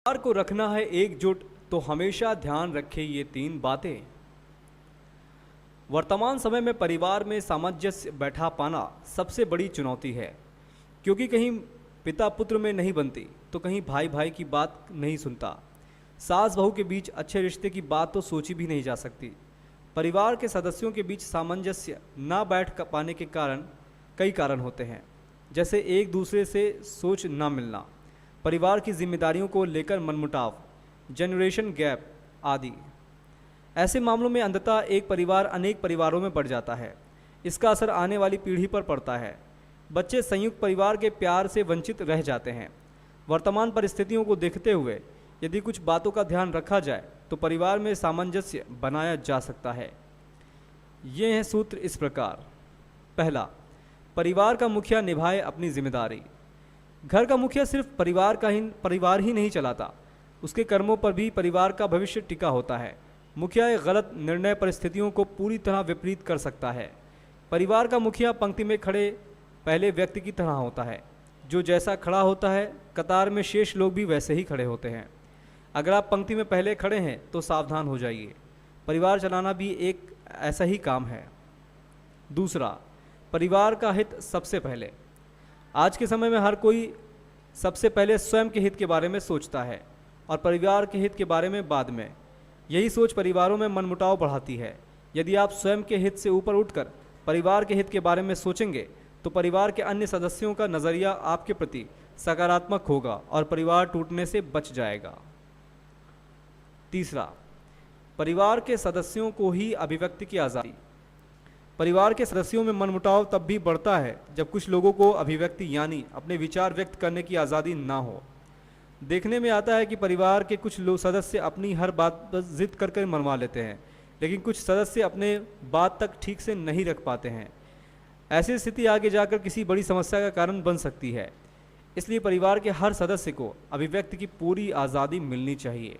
परिवार को रखना है एकजुट तो हमेशा ध्यान रखें ये 3 बातें। वर्तमान समय में परिवार में सामंजस्य बैठा पाना सबसे बड़ी चुनौती है, क्योंकि कहीं पिता पुत्र में नहीं बनती तो कहीं भाई भाई की बात नहीं सुनता। सास बहू के बीच अच्छे रिश्ते की बात तो सोची भी नहीं जा सकती। परिवार के सदस्यों के बीच सामंजस्य ना बैठ पाने के कारण कई कारण होते हैं, जैसे एक दूसरे से सोच ना मिलना, परिवार की जिम्मेदारियों को लेकर मनमुटाव, जनरेशन गैप आदि। ऐसे मामलों में अंततः एक परिवार अनेक परिवारों में बढ़ जाता है। इसका असर आने वाली पीढ़ी पर पड़ता है। बच्चे संयुक्त परिवार के प्यार से वंचित रह जाते हैं। वर्तमान परिस्थितियों को देखते हुए यदि कुछ बातों का ध्यान रखा जाए तो परिवार में सामंजस्य बनाया जा सकता है। ये हैं सूत्र इस प्रकार। पहला, परिवार का मुखिया निभाए अपनी जिम्मेदारी। घर का मुखिया सिर्फ परिवार ही नहीं चलाता, उसके कर्मों पर भी परिवार का भविष्य टिका होता है। मुखिया एक गलत निर्णय परिस्थितियों को पूरी तरह विपरीत कर सकता है। परिवार का मुखिया पंक्ति में खड़े पहले व्यक्ति की तरह होता है। जो जैसा खड़ा होता है, कतार में शेष लोग भी वैसे ही खड़े होते हैं। अगर आप पंक्ति में पहले खड़े हैं तो सावधान हो जाइए। परिवार चलाना भी एक ऐसा ही काम है। दूसरा, परिवार का हित सबसे पहले। आज के समय में हर कोई सबसे पहले स्वयं के हित के बारे में सोचता है और परिवार के हित के बारे में बाद में। यही सोच परिवारों में मनमुटाव बढ़ाती है। यदि आप स्वयं के हित से ऊपर उठकर परिवार के हित के बारे में सोचेंगे तो परिवार के अन्य सदस्यों का नज़रिया आपके प्रति सकारात्मक होगा और परिवार टूटने से बच जाएगा। तीसरा, परिवार के सदस्यों को ही अभिव्यक्ति की आज़ादी। परिवार के सदस्यों में मनमुटाव तब भी बढ़ता है जब कुछ लोगों को अभिव्यक्ति यानी अपने विचार व्यक्त करने की आज़ादी ना हो। देखने में आता है कि परिवार के कुछ लोग सदस्य अपनी हर बात पर जिद कर मनवा लेते हैं, लेकिन कुछ सदस्य अपने बात तक ठीक से नहीं रख पाते हैं। ऐसी स्थिति आगे जाकर किसी बड़ी समस्या का कारण बन सकती है। इसलिए परिवार के हर सदस्य को अभिव्यक्ति की पूरी आज़ादी मिलनी चाहिए।